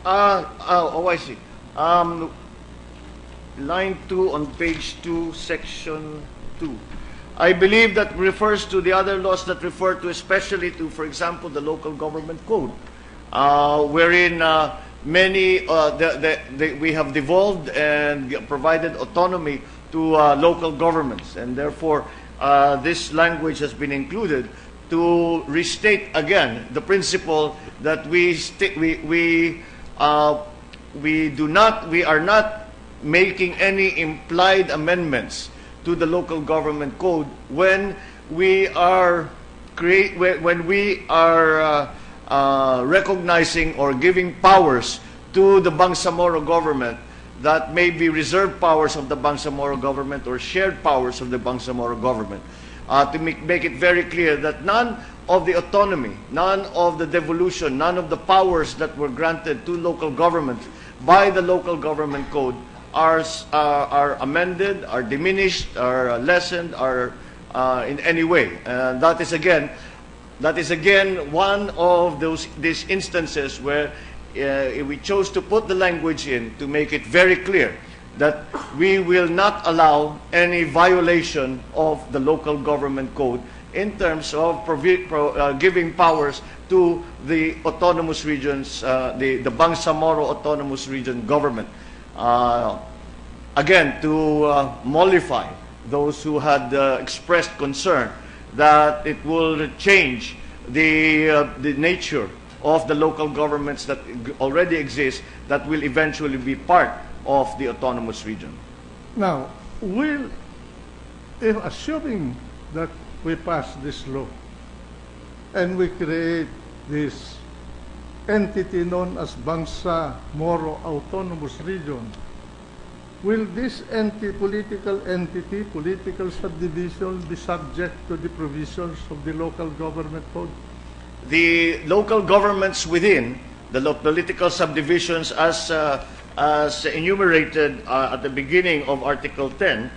I see. Line 2 on page 2, section 2. I believe that refers to the other laws that refer to, especially to, for example, the local government code, wherein we have devolved and provided autonomy to local governments, and therefore this language has been included to restate again the principle that we are not making any implied amendments to the local government code when we are recognizing or giving powers to the Bangsamoro government that may be reserved powers of the Bangsamoro government or shared powers of the Bangsamoro government. To make it very clear that none of the autonomy, none of the devolution, none of the powers that were granted to local governments by the local government code are amended, are diminished, are lessened, are in any way. That is again one of these instances where we chose to put the language in to make it very clear that we will not allow any violation of the local government code in terms of giving powers to the autonomous regions, the Bangsamoro Autonomous Region government. Again, to mollify those who had expressed concern that it will change the nature of the local governments that already exist that will eventually be part of the autonomous region. Now, if assuming that we pass this law and we create this entity known as Bangsamoro Autonomous Region, will this political entity, political subdivision, be subject to the provisions of the local government code? The local governments within the political subdivisions, as enumerated at the beginning of Article 10,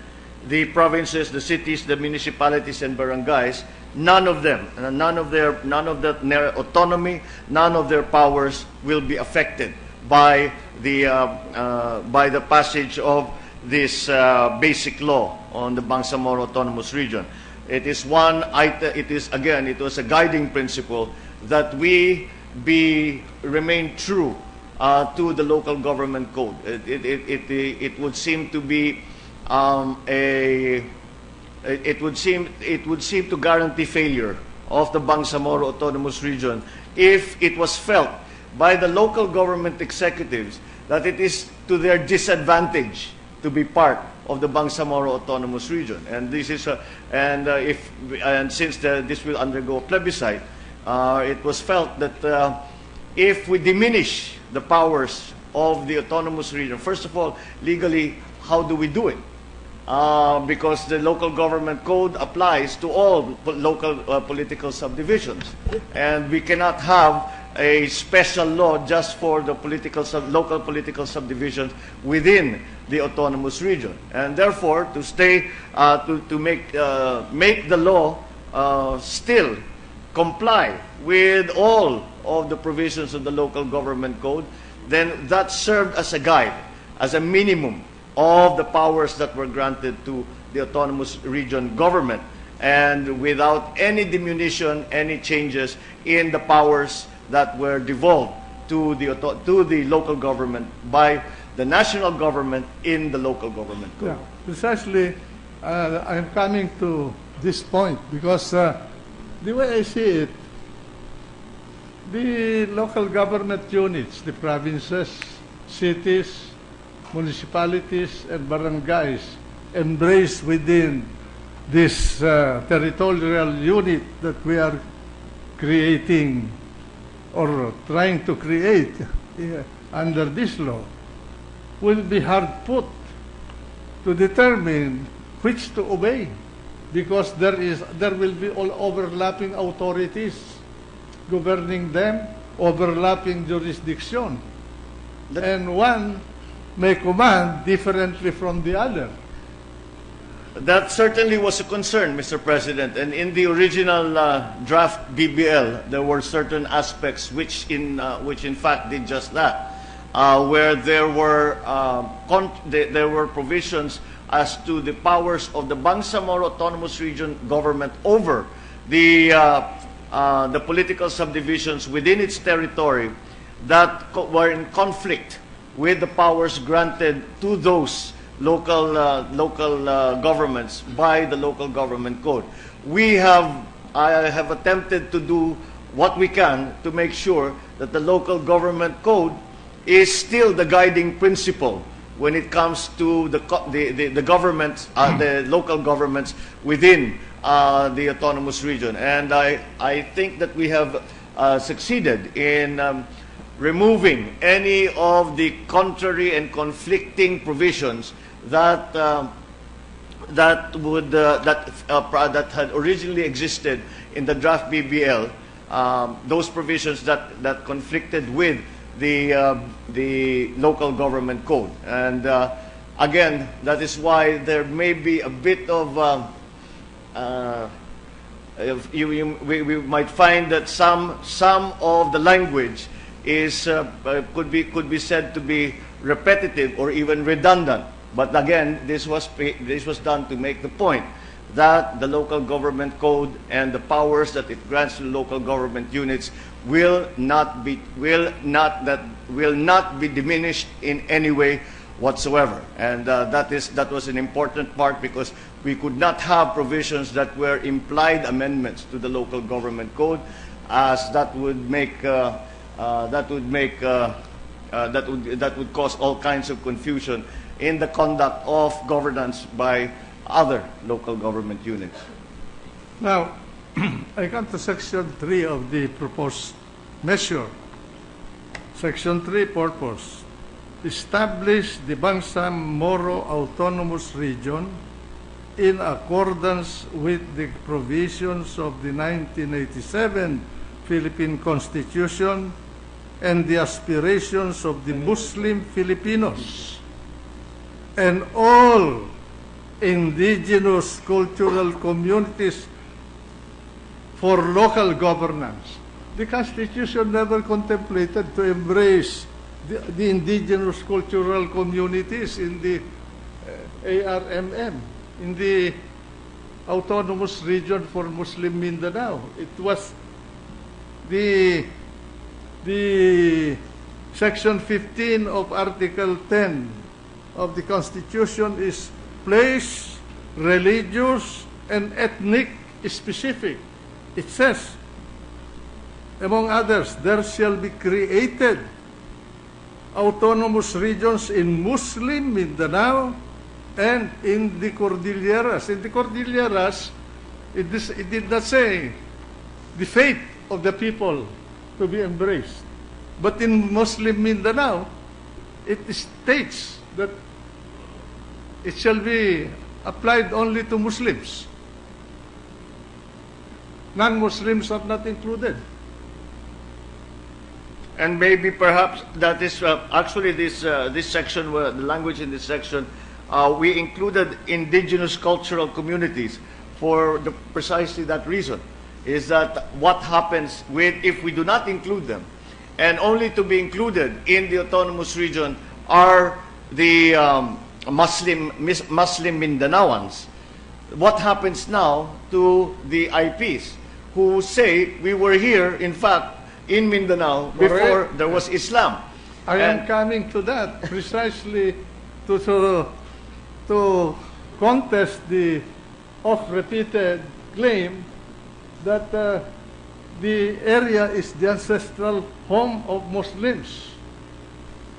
the provinces, the cities, the municipalities, and barangays, none of their autonomy, none of their powers will be affected by the passage of this basic law on the Bangsamoro Autonomous Region. It is it was a guiding principle that we remain true to the local government code. It would seem to be it would seem to guarantee failure of the Bangsamoro Autonomous Region if it was felt by the local government executives that it is to their disadvantage to be part of the Bangsamoro Autonomous Region. And this is since this will undergo a plebiscite, it was felt that if we diminish the powers of the autonomous region, first of all, legally, how do we do it? Because the local government code applies to all local political subdivisions, and we cannot have a special law just for the local political subdivisions within the autonomous region. And therefore, to make the law still comply with all of the provisions of the local government code, then that served as a guide, as a minimum of the powers that were granted to the autonomous region government, and without any diminution, any changes in the powers that were devolved to the local government by the national government in the local government code. Yeah, precisely. I'm coming to this point because the way I see it, the local government units, the provinces, cities, municipalities, and barangays embraced within this territorial unit that we are creating or trying to create under this law will be hard put to determine which to obey, because there will be all overlapping authorities governing them, overlapping jurisdiction, and one may command differently from the other. That certainly was a concern, Mr. President, and in the original draft BBL, there were certain aspects which in fact did just that. where there were there were provisions as to the powers of the Bangsamoro Autonomous Region government over the political subdivisions within its territory that were in conflict with the powers granted to those local governments by the local government code. I have attempted to do what we can to make sure that the local government code is still the guiding principle when it comes to the governments, the local governments within the autonomous region. And I think that we have succeeded in removing any of the contrary and conflicting provisions that that had originally existed in the draft BBL. Those provisions that conflicted with the local government code. And again, that is why there may be a bit of we might find that some of the language is could be said to be repetitive or even redundant. But again, this was done to make the point that the local government code and the powers that it grants to local government units will not be diminished in any way whatsoever. And that was an important part, because we could not have provisions that were implied amendments to the local government code, as that would cause all kinds of confusion in the conduct of governance by other local government units. Now, I come to Section 3 of the proposed measure. Section 3 purpose: establish the Bangsamoro Autonomous Region in accordance with the provisions of the 1987 Philippine Constitution and the aspirations of the Muslim Filipinos and all indigenous cultural communities for local governance. The Constitution never contemplated to embrace the indigenous cultural communities in the ARMM, in the Autonomous Region for Muslim Mindanao. It was the Section 15 of Article 10 of the Constitution is place, religious, and ethnic specific. It says, among others, there shall be created autonomous regions in Muslim Mindanao and in the Cordilleras. In the Cordilleras, it did not say the fate of the people to be embraced. But in Muslim Mindanao, it states that it shall be applied only to Muslims. Non-Muslims are not included. And maybe perhaps that is actually this section, the language in this section, we included indigenous cultural communities for precisely that reason. Is that what happens if we do not include them, and only to be included in the autonomous region are the Muslim Mindanaoans? What happens now to the IPs who say we were here, in fact, in Mindanao before there was Islam? I am coming to that precisely to contest the oft-repeated claim that the area is the ancestral home of Muslims.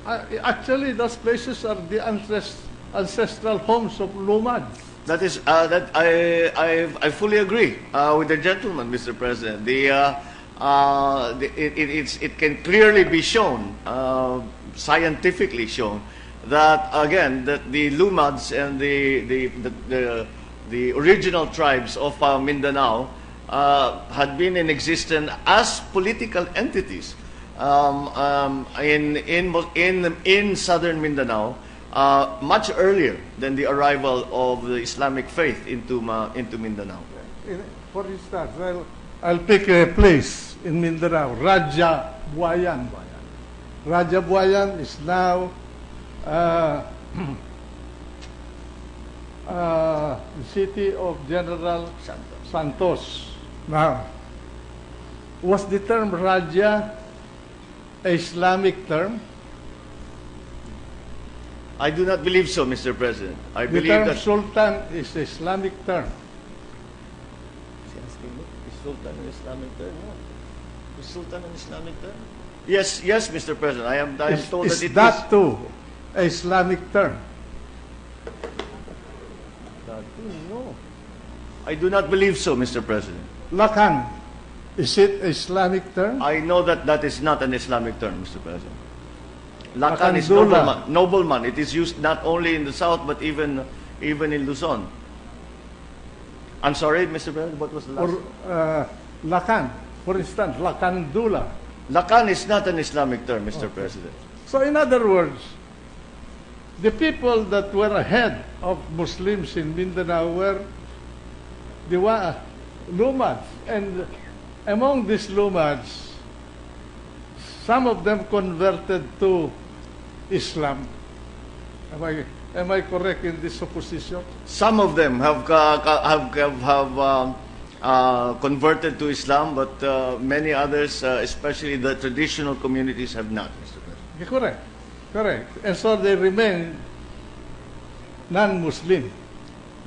Actually, those places are the ancestral homes of Lumads. That is that I fully agree with the gentleman, Mr. President. It can clearly be shown, scientifically shown, that again that the Lumads and the original tribes of Mindanao had been in existence as political entities in southern Mindanao much earlier than the arrival of the Islamic faith into Mindanao. For instance, I'll pick a place in Mindanao, Raja Buayan. Rajabuayan is now uh, the city of General Santos. Now, was the term Raja a Islamic term? I do not believe so, Mr. President. I The believe term that... Sultan is an Islamic term. Is Sultan an Islamic term? No. Is Sultan an Islamic term? Yes, yes, Mr. President. I am told that Is it that too a Islamic term? That too, no. I do not believe so, Mr. President. Lakan, is it a Islamic term? I know that that is not an Islamic term, Mr. President. Lakan is Lakandula. nobleman. Nobleman. It is used not only in the south but even in Luzon. I'm sorry, Mr. President. What was the last? Or Lakan, for instance, Lakandula. Lakan is not an Islamic term, Mr. President. So in other words, the people that were ahead of Muslims in Mindanao were the Lumads. And among these Lumads, some of them converted to Islam. Am I correct in this supposition? Some of them have converted to Islam, but many others, especially the traditional communities, have not, Mr. President. Correct, correct. And so they remain non-Muslim,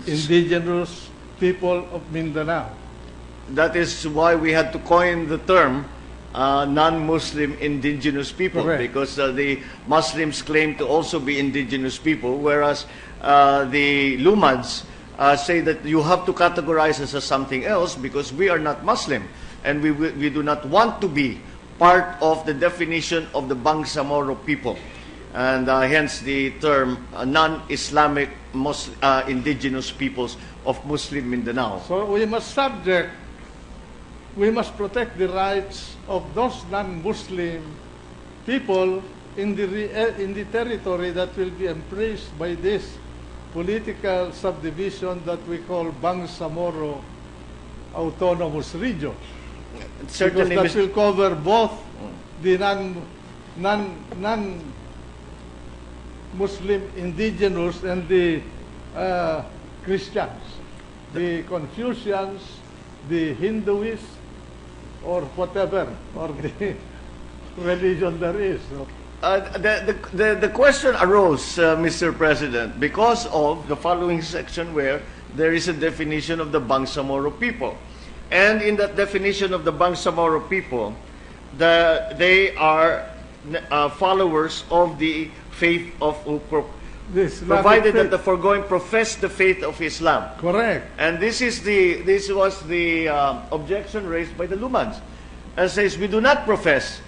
indigenous people of Mindanao. That is why we had to coin the term non-Muslim indigenous people, Correct. because the Muslims claim to also be indigenous people, whereas the Lumads say that you have to categorize us as something else because we are not Muslim and we do not want to be part of the definition of the Bangsamoro people, and hence the term non-Islamic indigenous peoples of Muslim Mindanao. So we must protect the rights of those non-Muslim people in the territory that will be embraced by this political subdivision that we call Bangsamoro Autonomous Region. Certainly, Because that will cover both the non-Muslim indigenous and the Christians, the Confucians, the Hinduists, or whatever, or the religion there is. The question arose, Mr. President, because of the following section where there is a definition of the Bangsamoro people. And in that definition of the Bangsamoro people, they are followers of the faith of provided that the foregoing profess the faith of Islam. Correct. And this was the objection raised by the Lumads, and says we do not profess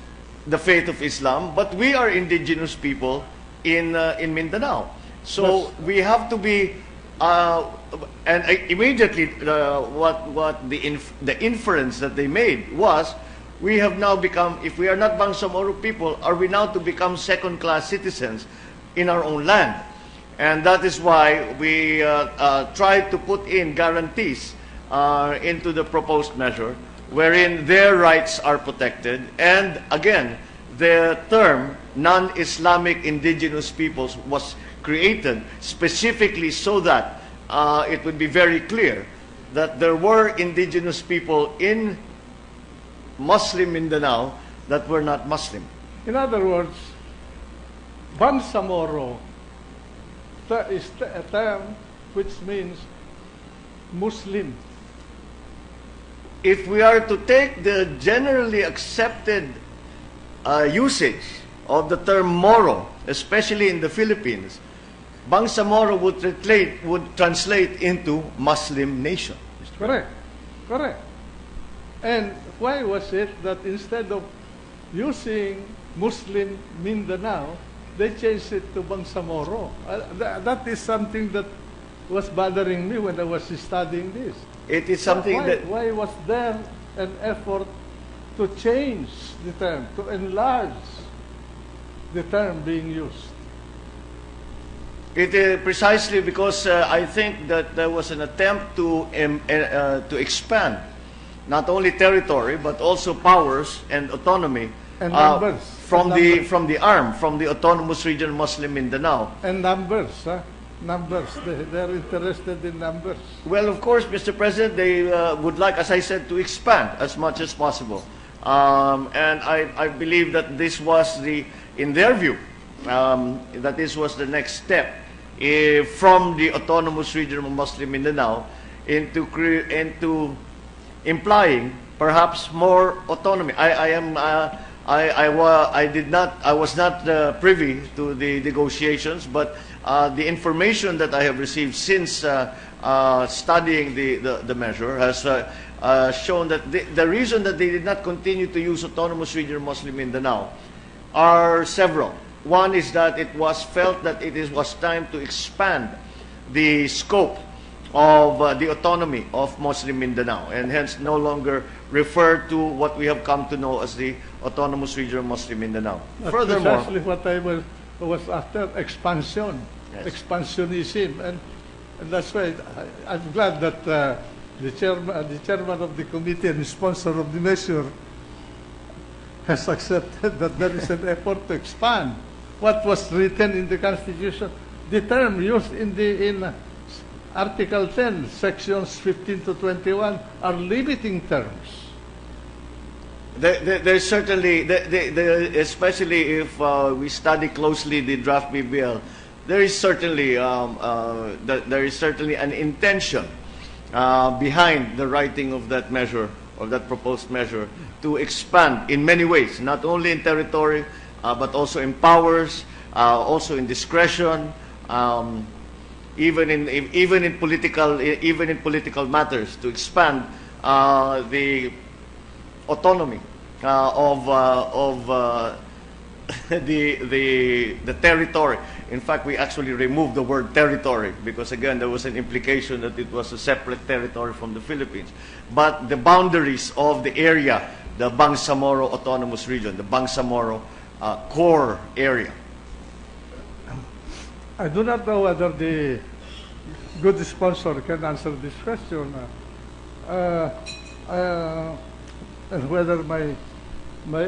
the faith of Islam, but we are indigenous people in Mindanao. So we have to be, and immediately what the inference that they made was, we have now become, if we are not Bangsamoro people, are we now to become second-class citizens in our own land? And that is why we tried to put in guarantees into the proposed measure, wherein their rights are protected. And again, the term non-Islamic indigenous peoples was created specifically so that it would be very clear that there were indigenous people in Muslim Mindanao that were not Muslim. In other words, Bangsamoro is a term which means Muslim. If we are to take the generally accepted usage of the term Moro, especially in the Philippines, Bangsamoro would translate into Muslim nation. Correct. Correct. And why was it that instead of using Muslim Mindanao, they changed it to Bangsamoro? That is something that was bothering me when I was studying this. It is something Why was there an effort to change the term, to enlarge the term being used? It is precisely because I think that there was an attempt to expand not only territory but also powers and autonomy And numbers. from And numbers. from the ARM, from the Autonomous Region Muslim Mindanao. And numbers, huh? Numbers. They're interested in numbers. Well, of course, Mr. President, they would like, as I said, to expand as much as possible. And I believe that this was in their view, that this was the next step from the Autonomous Region of Muslim Mindanao into implying perhaps more autonomy. I was not privy to the negotiations, but the information that I have received since studying the measure has shown that the reason that they did not continue to use Autonomous Region Muslim Mindanao are several. One is that it was felt that was time to expand the scope of the autonomy of Muslim Mindanao, and hence no longer refer to what we have come to know as the Autonomous Region of Muslim Mindanao. That's Furthermore, precisely what I was after, expansion, Yes. expansionism, and that's why I'm glad that the chairman of the committee and the sponsor of the measure has accepted that there is an effort to expand what was written in the Constitution. The term used in Article 10, sections 15 to 21, are limiting terms. there's certainly, especially if we study closely the draft BBL, there is certainly an intention behind the writing of that measure, of that proposed measure, to expand in many ways, not only in territory, but also in powers, also in discretion, even in political matters, to expand the autonomy of the territory. In fact, we actually removed the word territory because, again, there was an implication that it was a separate territory from the Philippines. But the boundaries of the area, the Bangsamoro Autonomous Region, the Bangsamoro core area. I do not know whether the good sponsor can answer this question, and whether my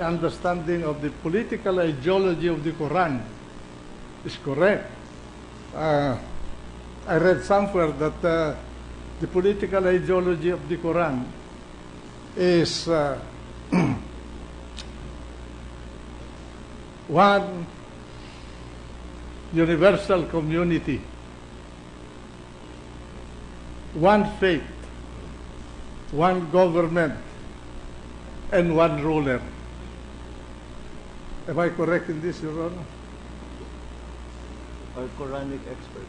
understanding of the political ideology of the Quran is correct. I read somewhere that the political ideology of the Quran is one universal community, one faith, one government, and one ruler. Am I correct in this, Your Honor? Our Quranic expert.